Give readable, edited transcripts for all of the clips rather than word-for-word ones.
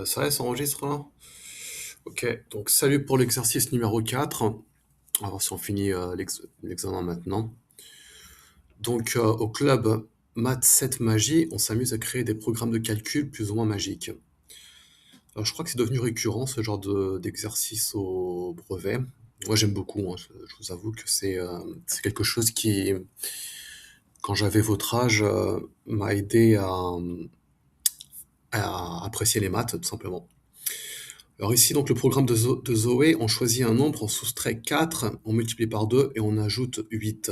Ça s'enregistre là? Ok, donc salut pour l'exercice numéro 4. On va voir si on finit l'examen maintenant. Donc au club Maths 7 Magie, on s'amuse à créer des programmes de calcul plus ou moins magiques. Alors, je crois que c'est devenu récurrent ce genre d'exercice au brevet. Moi j'aime beaucoup, hein. Je vous avoue que c'est quelque chose qui, quand j'avais votre âge, m'a aidé à apprécier les maths tout simplement. Alors ici, donc le programme de Zoé, on choisit un nombre, on soustrait 4, on multiplie par 2 et on ajoute 8.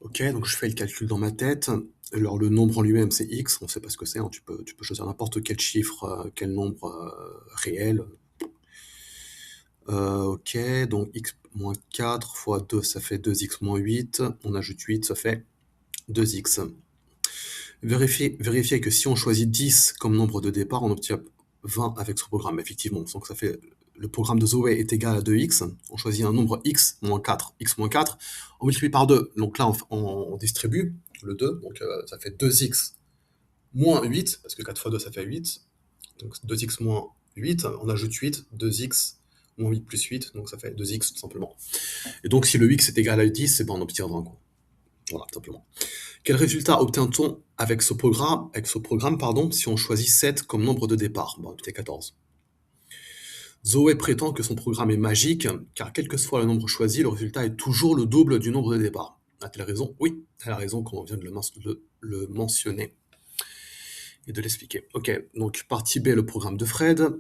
Ok, donc je fais le calcul dans ma tête. Alors le nombre en lui-même, c'est x, on ne sait pas ce que c'est, hein. Tu peux choisir n'importe quel chiffre, quel nombre réel. Ok, donc x moins 4 fois 2, ça fait 2x moins 8. On ajoute 8, ça fait 2x. Vérifiez que si on choisit 10 comme nombre de départ, on obtient 20 avec ce programme, effectivement. Donc ça fait, le programme de Zoé est égal à 2x, on choisit un nombre x moins 4, on multiplie par 2, donc là on distribue le 2, donc ça fait 2x moins 8, parce que 4 fois 2 ça fait 8, donc 2x moins 8, on ajoute 8, 2x moins 8 plus 8, donc ça fait 2x tout simplement. Et donc si le x est égal à 10, c'est bon, on obtient 20, quoi. Voilà, tout simplement. Quel résultat obtient-on avec ce programme, si on choisit 7 comme nombre de départ? Bon, on obtient 14. Zoé prétend que son programme est magique, car quel que soit le nombre choisi, le résultat est toujours le double du nombre de départ. A-t-elle raison? Oui, elle a raison, comme on vient de le mentionner et de l'expliquer. Ok, donc partie B, le programme de Fred.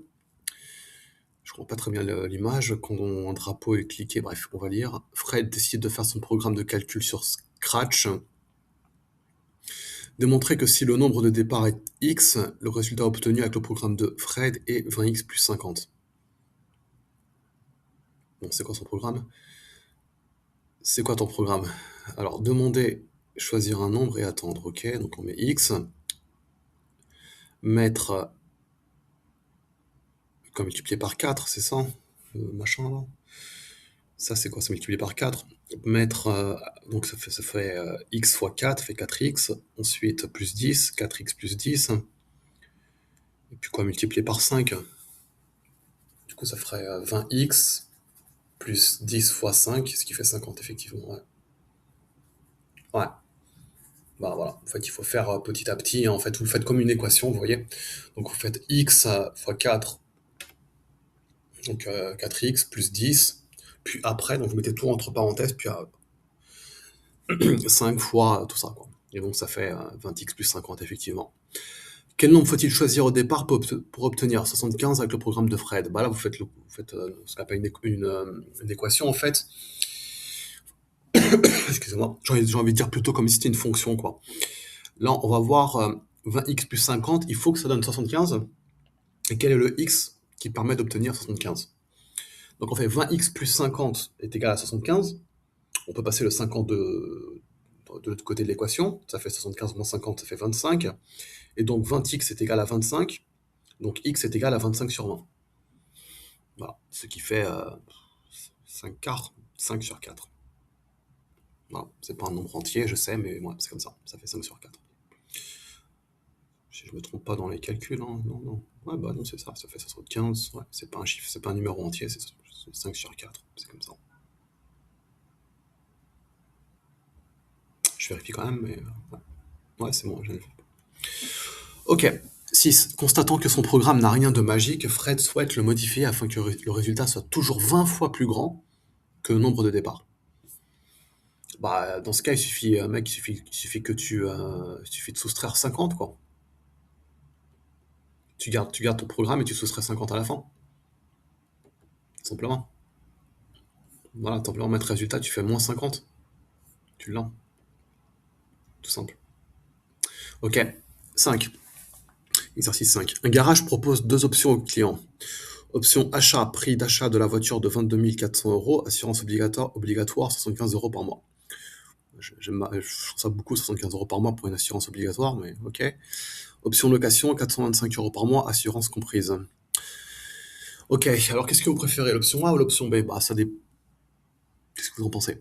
Je comprends pas très bien l'image, quand un drapeau est cliqué, bref, on va lire. Fred décide de faire son programme de calcul sur Scratch. Démontrer que si le nombre de départ est x, le résultat obtenu avec le programme de Fred est 20x plus 50. Bon, c'est quoi son programme? C'est quoi ton programme? Alors, demander, choisir un nombre et attendre. Ok, donc on met x. Mettre comme multiplié par 4, c'est ça? Machin là. Ça, c'est quoi? C'est multiplié par 4. Mettre, donc ça fait x fois 4, fait 4x. Ensuite, plus 10, 4x plus 10. Et puis quoi, multiplié par 5. Du coup, ça ferait 20x plus 10 fois 5, ce qui fait 50, effectivement. Ouais. Ouais. Bah voilà. En fait, il faut faire petit à petit, hein. En fait, vous le faites comme une équation, vous voyez. Donc, vous faites x fois 4, donc 4x plus 10. Puis après, donc vous mettez tout entre parenthèses, puis 5 fois tout ça, quoi. Et donc, ça fait 20x plus 50, effectivement. Quel nombre faut-il choisir au départ pour obtenir 75 avec le programme de Fred? Bah là, vous faites ce qu'on appelle une équation, en fait. Excusez-moi, j'ai envie de dire plutôt comme si c'était une fonction, quoi. Là, on va voir 20x plus 50, il faut que ça donne 75. Et quel est le x qui permet d'obtenir 75? Donc on fait 20x plus 50 est égal à 75. On peut passer le 50 de l'autre côté de l'équation. Ça fait 75 moins 50, ça fait 25. Et donc 20x est égal à 25. Donc x est égal à 25 sur 20. Voilà, ce qui fait 5 quarts, 5 sur 4. Voilà, c'est pas un nombre entier, je sais, mais ouais, c'est comme ça. Ça fait 5 sur 4. Si je me trompe pas dans les calculs, hein. Non, non. Ouais, bah non, c'est ça. Ça fait 75. Ouais, c'est pas un chiffre, c'est pas un numéro entier, c'est 5 sur 4. C'est comme ça. Je vérifie quand même, mais ouais. Ouais, c'est bon, je l'ai fait. Ok. 6. Constatant que son programme n'a rien de magique, Fred souhaite le modifier afin que le résultat soit toujours 20 fois plus grand que le nombre de départ. Bah, dans ce cas, il suffit de soustraire 50, quoi. Tu gardes ton programme et tu soustrais 50 à la fin. Simplement. Voilà, simplement mettre résultat, tu fais moins 50. Tu l'as. Tout simple. Ok. 5. Exercice 5. Un garage propose deux options au client. Option achat, prix d'achat de la voiture de 22 400 euros, assurance obligatoire 75 euros par mois. Je trouve ça beaucoup, 75 euros par mois pour une assurance obligatoire, mais ok. Option location, 425 euros par mois, assurance comprise. Ok, alors qu'est-ce que vous préférez, l'option A ou l'option B? Bah, ça dépend. Qu'est-ce que vous en pensez?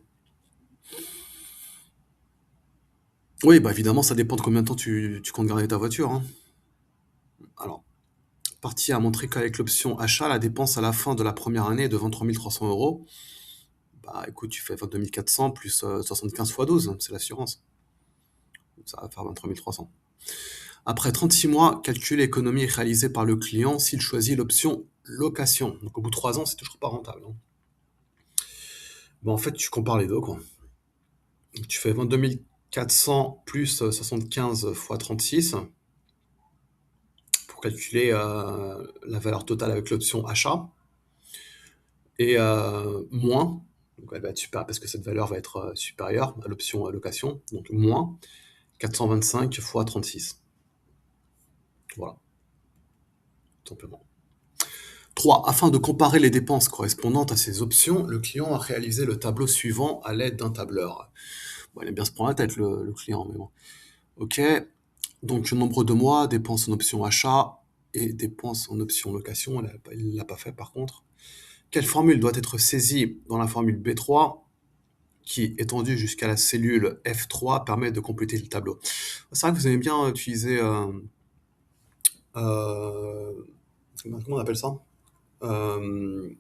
Oui, bah évidemment, ça dépend de combien de temps tu comptes garder ta voiture, hein. Alors, partie a montré qu'avec l'option achat, la dépense à la fin de la première année est de 23 300 euros. Bah écoute, tu fais 22 400 plus 75 fois 12, c'est l'assurance. Ça va faire 23 300. Après 36 mois, calcule l'économie réalisée par le client s'il choisit l'option location. Donc au bout de 3 ans, c'est toujours pas rentable, hein. Bon, en fait, tu compares les deux, quoi. Donc, tu fais 22 400 plus 75 fois 36 pour calculer la valeur totale avec l'option achat. Et moins, donc elle va être supérieure, parce que cette valeur va être supérieure à l'option location, donc moins 425 fois 36. Voilà, tout simplement. 3. Afin de comparer les dépenses correspondantes à ces options, le client a réalisé le tableau suivant à l'aide d'un tableur. Bon, il aime bien se prendre la tête, le client, mais bon. Ok, donc nombre de mois, dépenses en option achat et dépenses en option location, il ne l'a pas fait par contre. Quelle formule doit être saisie dans la formule B3 qui, étendue jusqu'à la cellule F3, permet de compléter le tableau? C'est vrai que vous aimez bien utiliser... comment on appelle ça? Machin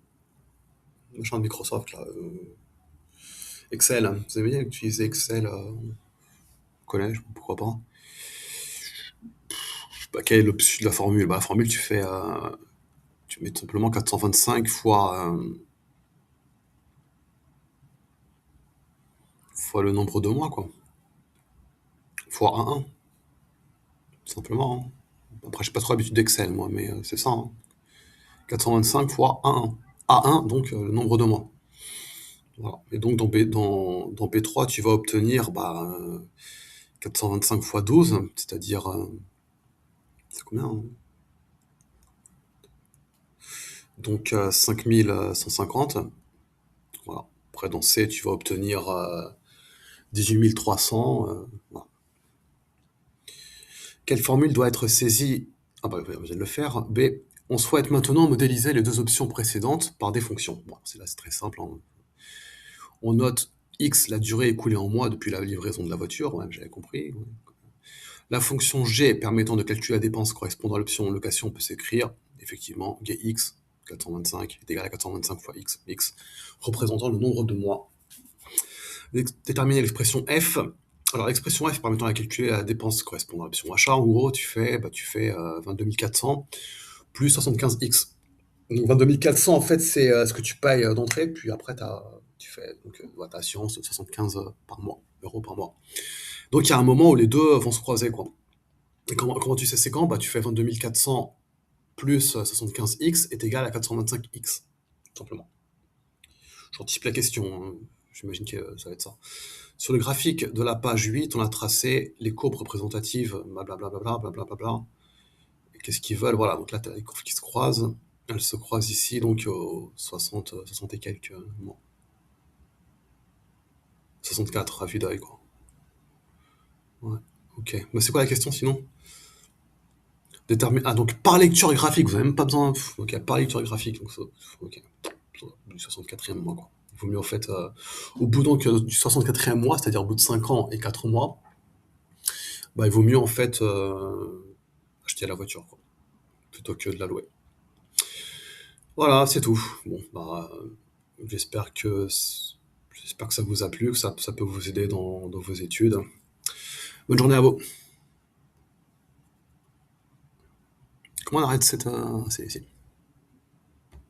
de Microsoft, là. Excel. Vous aimez bien utiliser Excel au collège, pourquoi pas? Quelle est l'option de la formule? Bah, la formule, tu mets tout simplement 425 fois le nombre de mois, quoi. Fois 1,1, tout simplement, hein. Après, j'ai pas trop l'habitude d'Excel, moi, mais c'est ça, hein. 425 fois 1,1. A1, donc le nombre de mois. Voilà. Et donc dans B3, tu vas obtenir 425 fois 12, c'est-à-dire... c'est combien, hein? Donc 5150. Voilà. Après, dans C, tu vas obtenir 18 300. Voilà. Quelle formule doit être saisie? Ah bah, on vient de le faire. B. On souhaite maintenant modéliser les deux options précédentes par des fonctions. Bon, c'est très simple, hein. On note X, la durée écoulée en mois depuis la livraison de la voiture. Ouais, j'avais compris. Ouais. La fonction G permettant de calculer la dépense correspondant à l'option location peut s'écrire, effectivement, Gx, 425, est égal à 425 fois X, représentant le nombre de mois. Déterminer l'expression F. Alors, l'expression F permettant de calculer la dépense correspondant à l'option achat, en gros, tu fais 22 400 plus 75X. Donc 22 400, en fait, c'est ce que tu payes d'entrée, puis après, tu fais ta assurance de 75 par mois, euros par mois. Donc il y a un moment où les deux vont se croiser, quoi. Et comment tu sais c'est quand? Bah, tu fais 22 400 plus 75X est égal à 425X, tout simplement. J'anticipe la question, hein. J'imagine que ça va être ça. Sur le graphique de la page 8, on a tracé les courbes représentatives, blablabla, blablabla. Et qu'est-ce qu'ils veulent? Voilà, donc là, tu as les courbes qui se croisent. Elles se croisent ici, donc au 60 et quelques mois. 64, à vue d'œil, quoi. Ouais, ok. Mais c'est quoi la question, sinon? Ah, donc par lecture graphique, vous n'avez même pas besoin... Ok, par lecture graphique, donc ok. Du 64e mois, quoi. Il vaut mieux, en fait, au bout donc du 64e mois, c'est-à-dire au bout de 5 ans et 4 mois, bah, il vaut mieux, en fait, acheter la voiture, quoi, plutôt que de la louer. Voilà, c'est tout. Bon, j'espère que ça vous a plu, que ça peut vous aider dans vos études. Bonne journée à vous. Comment on arrête cette... c'est ici.